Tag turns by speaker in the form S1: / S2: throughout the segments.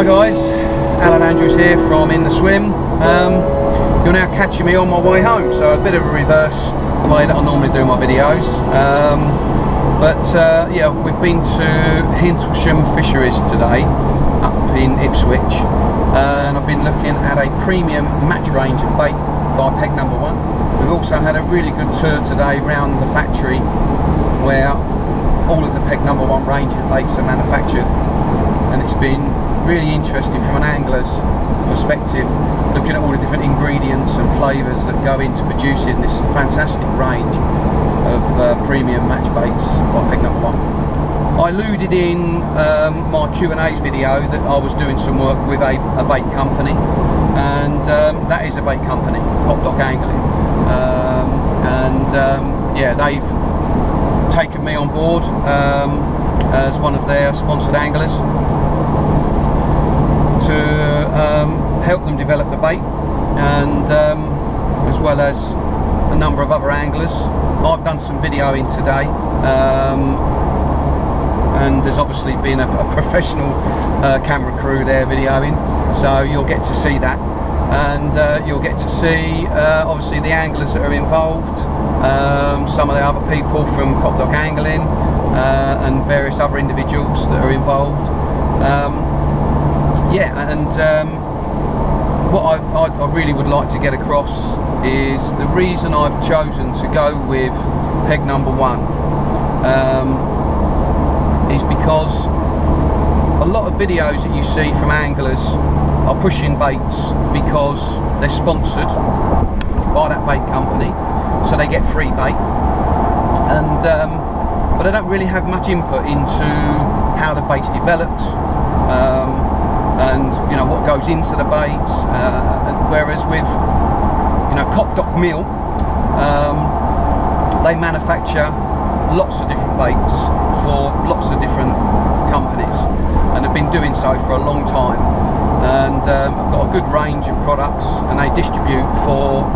S1: Hi guys, Alan Andrews here from In The Swim. You're now catching me on my way home, so a bit of a reverse way that I normally do my videos. Yeah, we've been to Hintlesham Fisheries today, up in Ipswich, and I've been looking at a premium match range of bait by Peg Number One. We've also had a really good tour today round the factory where all of the Peg Number One range of baits are manufactured, and it's been really interesting from an angler's perspective, looking at all the different ingredients and flavours that go into producing this fantastic range of premium match baits by Peg Number One. I alluded in my Q&A's video that I was doing some work with a bait company, and that is a bait company, Copdock Angling, yeah, they've taken me on board as one of their sponsored anglers to help them develop the bait, and as well as a number of other anglers. I've done some videoing today, and there's obviously been a professional camera crew there videoing, so you'll get to see that, and you'll get to see obviously the anglers that are involved, some of the other people from Copdock Angling, and various other individuals that are involved. Yeah, and what I really would like to get across is the reason I've chosen to go with Peg Number One is because a lot of videos that you see from anglers are pushing baits because they're sponsored by that bait company, so they get free bait, and but they don't really have much input into how the bait's developed, and you know what goes into the baits, whereas with Copdock Mill, they manufacture lots of different baits for lots of different companies, and have been doing so for a long time, and have got a good range of products, and they distribute for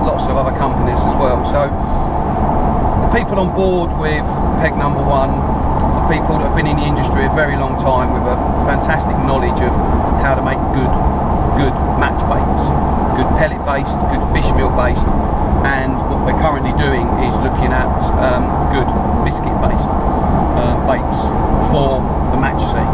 S1: lots of other companies as well. So the people on board with Peg Number One are people that have been in the industry a very long time with a fantastic knowledge of how to make good match baits, good pellet based, good fish meal based, and what we're currently doing is looking at good biscuit based baits for the match scene.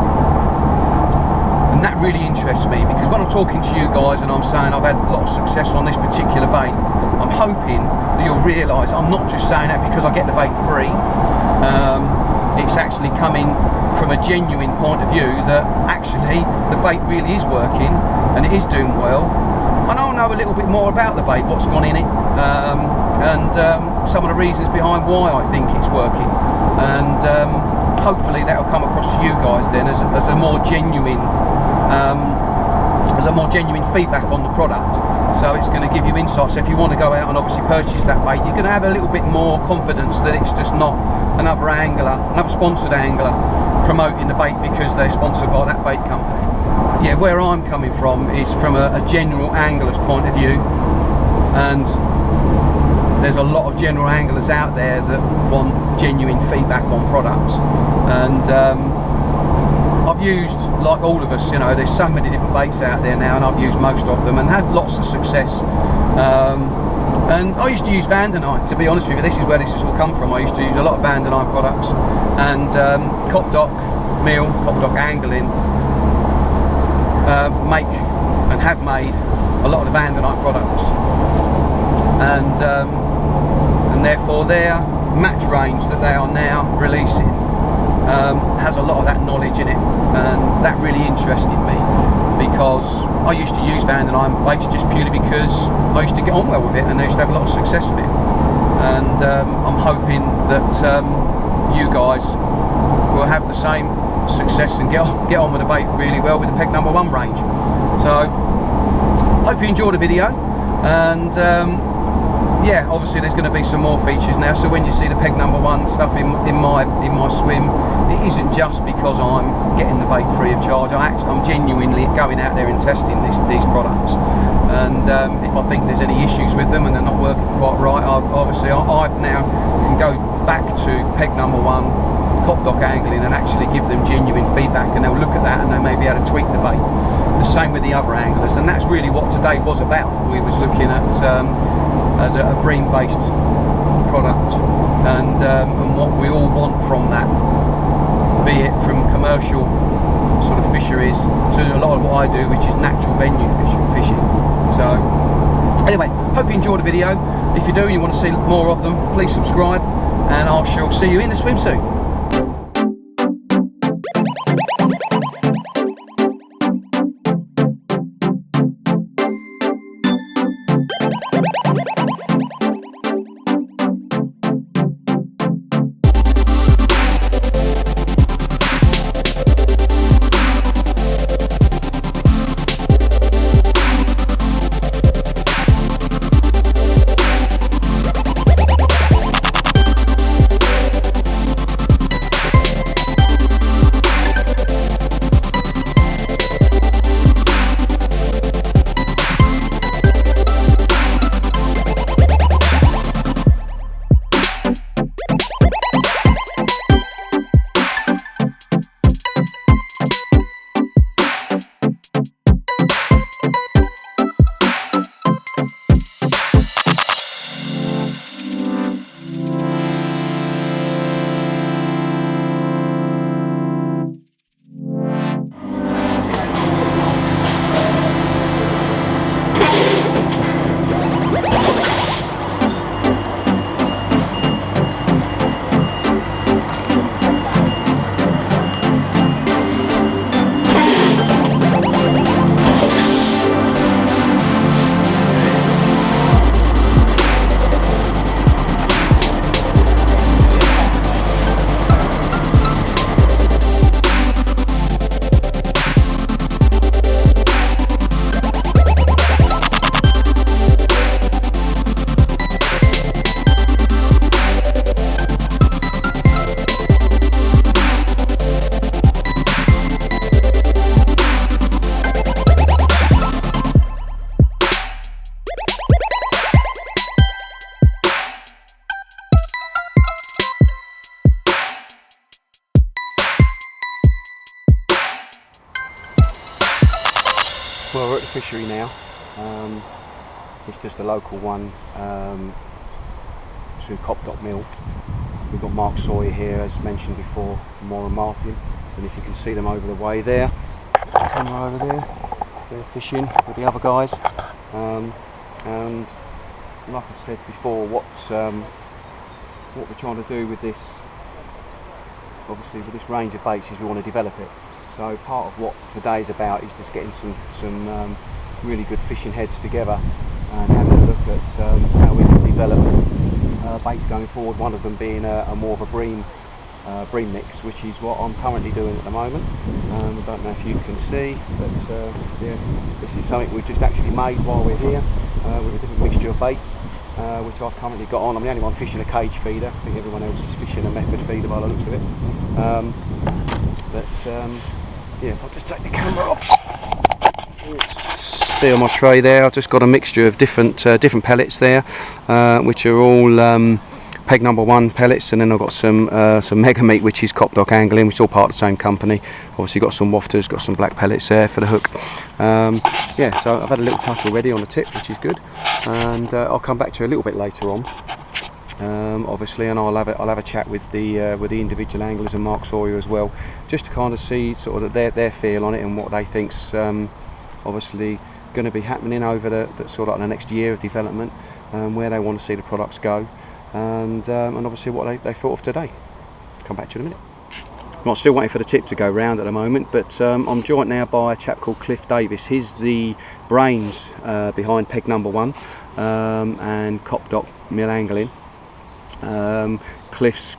S1: And that really interests me, because when I'm talking to you guys and I'm saying I've had a lot of success on this particular bait, I'm hoping that you'll realise I'm not just saying that because I get the bait free. It's actually coming from a genuine point of view that actually the bait really is working and it is doing well, and I'll know a little bit more about the bait, what's gone in it, and some of the reasons behind why I think it's working, and hopefully that'll come across to you guys then as a more genuine feedback on the product. So it's going to give you insight. So if you want to go out and obviously purchase that bait, you're going to have a little bit more confidence that it's just not another angler, another sponsored angler promoting the bait because they're sponsored by that bait company. Yeah, where I'm coming from is from a general angler's point of view, and there's a lot of general anglers out there that want genuine feedback on products, and I've used, like all of us, there's so many different baits out there now, and I've used most of them and had lots of success. And I used to use Vandenine, to be honest with you. This is where this has all come from. I used to use a lot of Vandenine products, and Copdock Mill, Copdock Angling make and have made a lot of the Vandenine products, and therefore their match range that they are now releasing has a lot of that knowledge in it, and that really interested me, because I used to use Vandenine baits just purely because I used to get on well with it and I used to have a lot of success with it, and I'm hoping that you guys will have the same success and get on with the bait really well with the Peg Number One range. So hope you enjoyed the video, and yeah, obviously there's going to be some more features now. So when you see the Peg No. 1 stuff in my swim, it isn't just because I'm getting the bait free of charge. I'm genuinely going out there and testing these products. And if I think there's any issues with them and they're not working quite right, obviously I now can go back to Peg No. 1, Copdock Angling, and actually give them genuine feedback, and they'll look at that and they may be able to tweak the bait. The same with the other anglers, and that's really what today was about. We was looking at as a bream-based product, and what we all want from that, be it from commercial sort of fisheries to a lot of what I do, which is natural venue fishing. So anyway, hope you enjoyed the video. If you do, you want to see more of them, please subscribe, and I shall see you in the swimsuit. Well, we're at the fishery now. It's just a local one to Copdock Mill. We've got Mark Sawyer here, as mentioned before, from Moore and Martin. And if you can see them over the way there, camera over there, they're fishing with the other guys. And like I said before, what we're trying to do with this, obviously with this range of baits, is we want to develop it. So part of what today's about is just getting some really good fishing heads together and having a look at how we can develop baits going forward. One of them being a more of a bream mix, which is what I'm currently doing at the moment. I don't know if you can see, but yeah, this is something we've just actually made while we're here with a different mixture of baits, which I've currently got on. I'm the only one fishing a cage feeder. I think everyone else is fishing a method feeder by the looks of it. Yeah, I'll just take the camera off. See on my tray there, I've just got a mixture of different pellets there, which are all Peg No. 1 pellets, and then I've got some Mega Meat, which is Copdock Angling, which is all part of the same company. Obviously got some wafters, got some black pellets there for the hook. Yeah, so I've had a little touch already on the tip, which is good, and I'll come back to you a little bit later on. Obviously, and I'll have a chat with the individual anglers and Mark Sawyer as well, just to kind of see sort of their feel on it and what they think's obviously going to be happening over the sort of like the next year of development, where they want to see the products go, and obviously what they thought of today. Come back to you in a minute. I'm still waiting for the tip to go round at the moment, but I'm joined now by a chap called Cliff Davis. He's the brains behind Peg No. 1 and Copdock Mill Angling. Cliff's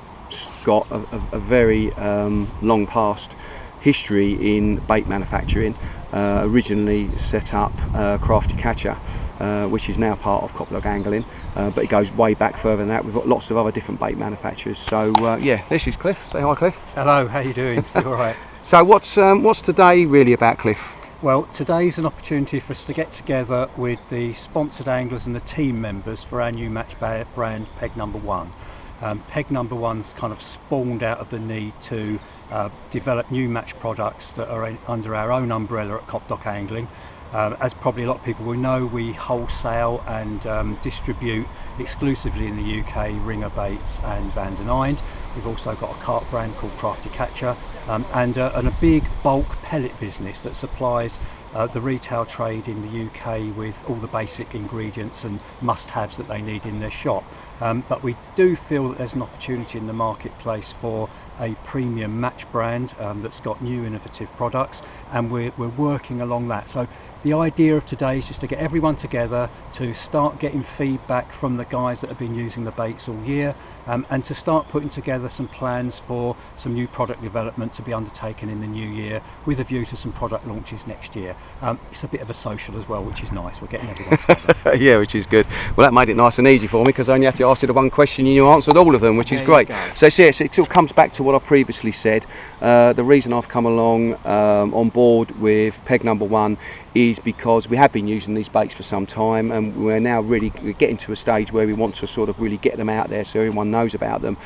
S1: got a very long past history in bait manufacturing. Originally set up Crafty Catcher which is now part of Coplog Angling, but it goes way back further than that. We've got lots of other different bait manufacturers. So yeah, this is Cliff. Say hi, Cliff.
S2: Hello, how you doing? You all right?
S1: So what's today really about, Cliff?
S2: Well, today's an opportunity for us to get together with the sponsored anglers and the team members for our new match brand, Peg Number One. Peg Number One's kind of spawned out of the need to develop new match products that are under our own umbrella at Coplog Angling. As probably a lot of people will know, we wholesale and distribute exclusively in the UK ringer baits and Van den Eynde. We've also got a carp brand called Crafty Catcher, and a big bulk pellet business that supplies the retail trade in the UK with all the basic ingredients and must-haves that they need in their shop. But we do feel that there's an opportunity in the marketplace for a premium match brand that's got new innovative products, and we're working along that. So the idea of today is just to get everyone together to start getting feedback from the guys that have been using the baits all year, and to start putting together some plans for some new product development to be undertaken in the new year with a view to some product launches next year. It's a bit of a social as well, which is nice. We're getting everyone together.
S1: Yeah, which is good. Well, that made it nice and easy for me, because I only had to ask you the one question and you answered all of them, which is great. So yes, it still comes back to what I've previously said. The reason I've come along on board with Peg Number One is because we have been using these baits for some time, and we're now really getting to a stage where we want to sort of really get them out there so everyone knows about them.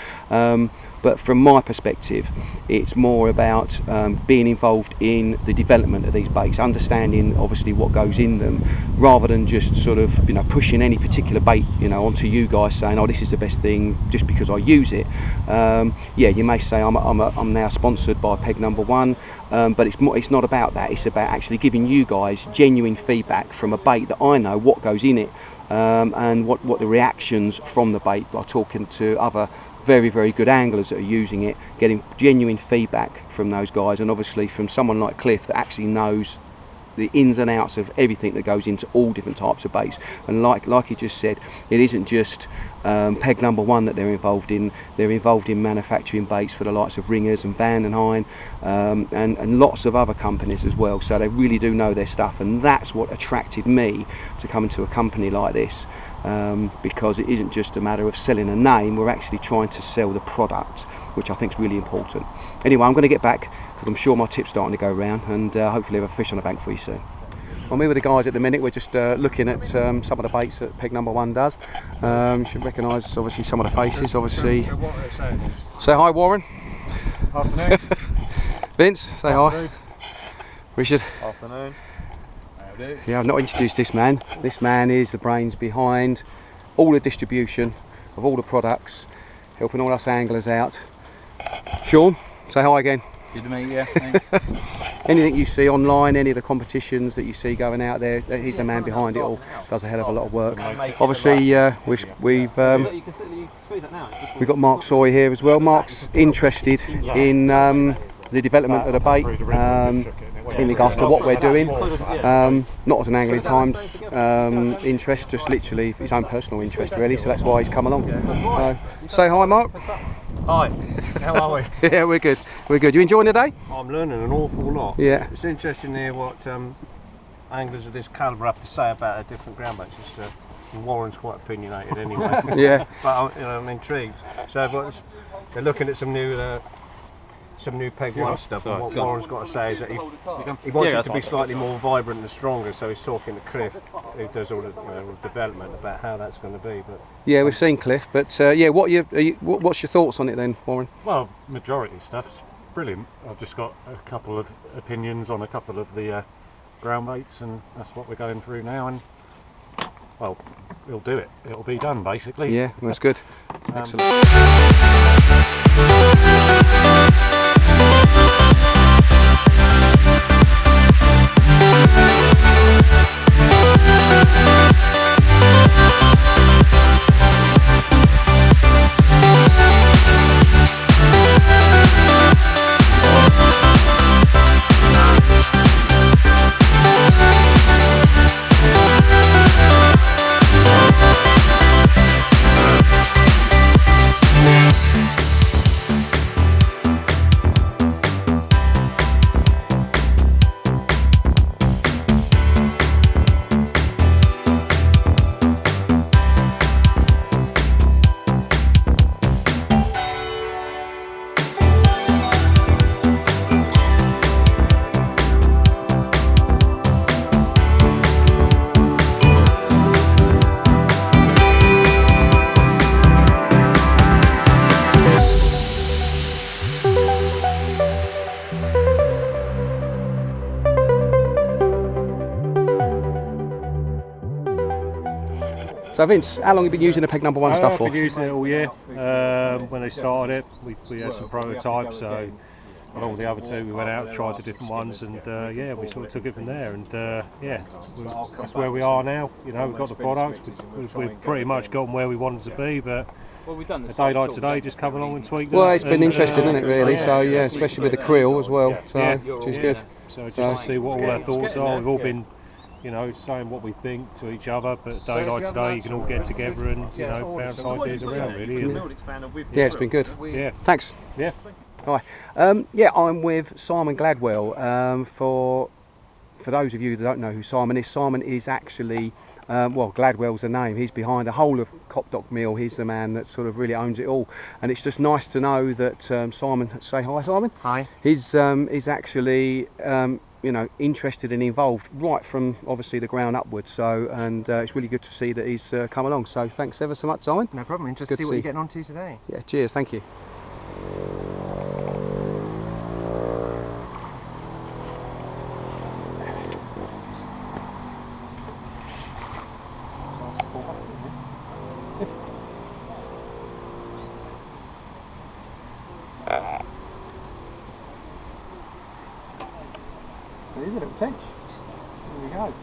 S1: But from my perspective, it's more about being involved in the development of these baits, understanding obviously what goes in them, rather than just sort of pushing any particular bait onto you guys saying, oh, this is the best thing just because I use it. Yeah, you may say I'm now sponsored by Peg Number One, but it's not about that. It's about actually giving you guys genuine feedback from a bait that I know what goes in it, and what the reactions from the bait by talking to other very, very good anglers that are using it, getting genuine feedback from those guys, and obviously from someone like Cliff that actually knows the ins and outs of everything that goes into all different types of baits. And like he just said, it isn't just Peg Number One that they're involved in. They're involved in manufacturing baits for the likes of Ringers and Van den Eynde, and lots of other companies as well. So they really do know their stuff, and that's what attracted me to come into a company like this. Because it isn't just a matter of selling a name, we're actually trying to sell the product, which I think is really important. Anyway, I'm going to get back, because I'm sure my tip's starting to go round, and hopefully have a fish on the bank for you soon. I'm here with the guys at the minute. We're just looking at some of the baits that Peg Number One does. You should recognise obviously some of the faces. Obviously, say hi, Warren.
S3: Afternoon.
S1: Vince, say hi. Richard.
S3: Afternoon.
S1: Yeah, I've not introduced this man. This man is the brains behind all the distribution of all the products, helping all us anglers out. Sean, say hi again.
S3: Good to meet you. Thanks.
S1: Anything you see online, any of the competitions that you see going out there, he's the man behind it all. Does a hell of a lot of work. Obviously, we've got Mark Sawyer here as well. Mark's interested in the development of the bait, in regards to what we're doing, not as an Angling Times interest, just literally his own personal interest really, so that's why he's come along. Say hi, Mark.
S3: Hi, how are we?
S1: Yeah, we're good. You enjoying the day?
S3: I'm learning an awful lot.
S1: Yeah.
S3: It's interesting to hear what anglers of this calibre have to say about our different ground baits. Warren's quite opinionated anyway.
S1: Yeah.
S3: But I'm intrigued. So they're looking at some new Peg One stuff, and what Warren's got to say is that he wants it to be slightly more vibrant and stronger, so he's talking to Cliff, who does all the development, about how that's going to be. But
S1: yeah, we've seen Cliff, but yeah, what's your thoughts on it then, Warren?
S4: Well, majority stuff's brilliant. I've just got a couple of opinions on a couple of the ground baits, and that's what we're going through now, and well, we'll do it. It'll be done basically.
S1: Yeah, that's good. Excellent. So Vince, how long have you been using the Peg number 1 stuff for?
S3: I've been using it all year. When they started it, we had some prototypes, so along with the other two we went out and tried the different ones, and yeah, we sort of took it from there, and yeah, that's where we are now. You know, we've got the products, we've pretty much gotten where we wanted to be, but a day like today just come along and tweak them.
S1: Well, it's been interesting, isn't it, really? So yeah, especially with the creel as well, so which is good.
S3: So just to see what all their thoughts are. We've all been, you know, saying what we think to each other, but a day like today you can all get together and, you know, bounce ideas around, really.
S1: Yeah, it's been good.
S3: Yeah.
S1: Thanks.
S3: Yeah.
S1: Hi. Yeah, I'm with Simon Gladwell. For those of you that don't know who Simon is actually, well, Gladwell's the name. He's behind the whole of Copdock Mill. He's the man that sort of really owns it all. And it's just nice to know that Simon, say hi, Simon.
S5: Hi.
S1: He's actually, you know, interested and involved right from obviously the ground upwards. So, and it's really good to see that he's come along. So thanks ever so much, Simon.
S5: No problem. Interested to see what you're getting on to today.
S1: Yeah, cheers. Thank you. There's a little tench. There we go.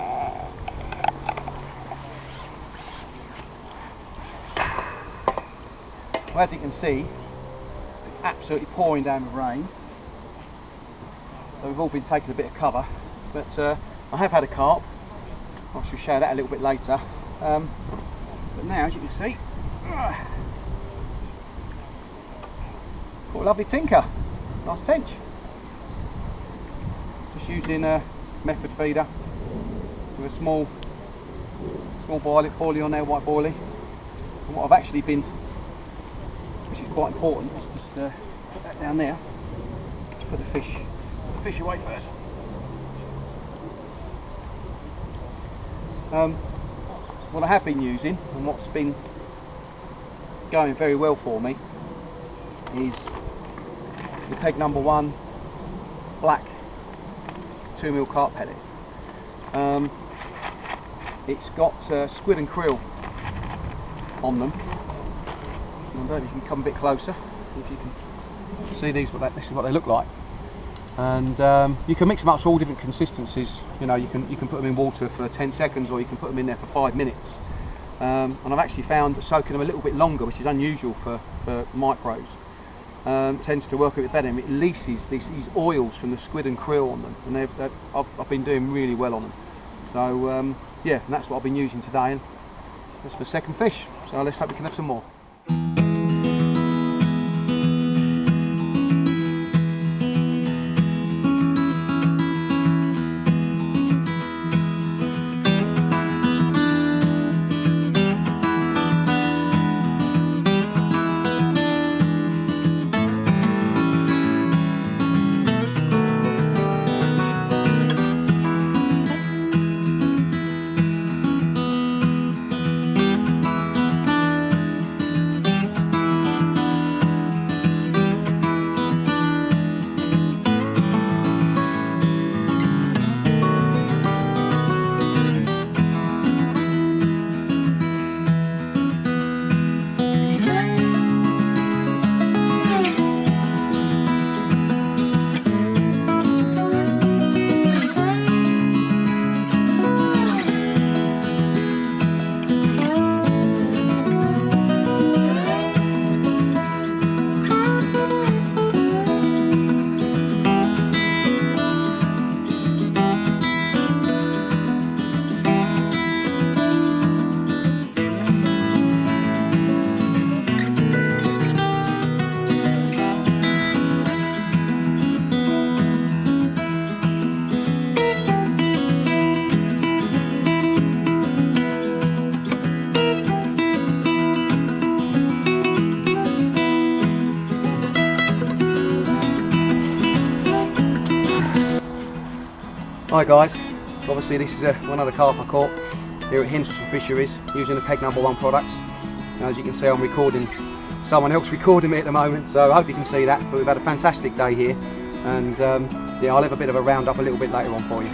S1: Well, as you can see, absolutely pouring down with rain. So we've all been taking a bit of cover, but I have had a carp. I shall show that a little bit later. But now, as you can see, got a lovely tinker. Nice tench. Just using a method feeder with a small boilie on there, white boilie. And what I've actually been, which is quite important, is just put that down there. Just put the fish away first. What I have been using and what's been going very well for me is the Peg number 1 black 2mm carp pellet. It's got squid and krill on them. I don't know if you can come a bit closer, if you can see these. This is what they look like. And you can mix them up to all different consistencies. You know, you can put them in water for 10 seconds, or you can put them in there for 5 minutes. And I've actually found that soaking them a little bit longer, which is unusual for micros, tends to work a bit better. And it releases these oils from the squid and krill on them, and I've been doing really well on them. So yeah, and that's what I've been using today, and that's the second fish. So let's hope we can have some more. Hi guys, obviously this is one of the carp I caught here at Hinselson Fisheries using the Peg number 1 products. Now, as you can see, I'm recording someone else recording me at the moment, so I hope you can see that. But we've had a fantastic day here, and yeah, I'll have a bit of a roundup a little bit later on for you.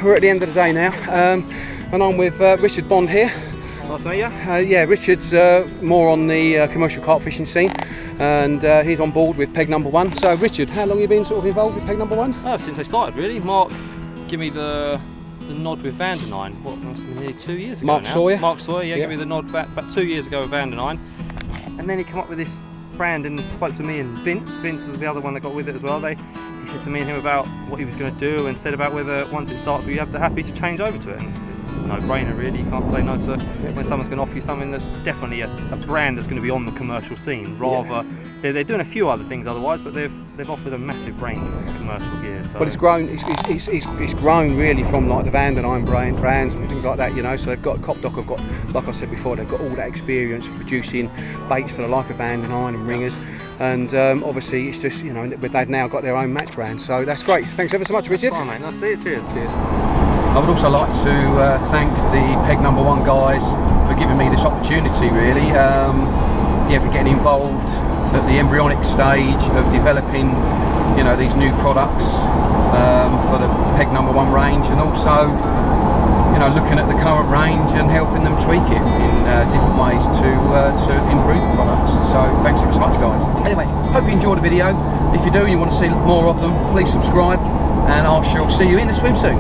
S1: we're at the end of the day now, and I'm with Richard Bond here.
S5: Nice to meet you.
S1: Yeah, Richard's more on the commercial carp fishing scene, and he's on board with Peg Number One. So Richard, how long have you been sort of involved with Peg Number One?
S5: Since I started, really. Mark gave me the nod with Vandenine, what, must have been nearly 2 years ago
S1: Mark
S5: now.
S1: Sawyer?
S5: Mark Sawyer, yeah,
S1: Yep.
S5: gave me the nod about 2 years ago with Vandenine. And then he came up with this brand and spoke to me and Vince. Vince was the other one that got with it as well. He said to me and him about what he was going to do, and said about whether once it starts you have to happy to change over to it. And it's a no-brainer really, you can't say no to when someone's going to offer you something that's definitely a brand that's going to be on the commercial scene. Rather, they're doing a few other things otherwise, but they've offered a massive range of commercial gear. So.
S1: But it's grown. It's grown really from like the Vandenine brands and things like that, you know. So they've got Copdock. Have got, like I said before, they've got all that experience of producing baits for the like of Vandenine and ringers. And obviously, it's just, you know, they've now got their own match brand. So that's great. Thanks ever so much, Richard.
S5: Fine, mate. Nice to see you. Cheers.
S1: Cheers. I would also like to thank the Peg Number One guys for giving me this opportunity, really. Yeah, for getting involved at the embryonic stage of developing, you know, these new products for the Peg Number One range, and also, you know, looking at the current range and helping them tweak it in different ways to improve the products. So thanks ever so much, guys. Anyway, hope you enjoyed the video. If you do and you want to see more of them, please subscribe, and I shall see you in the swimsuit.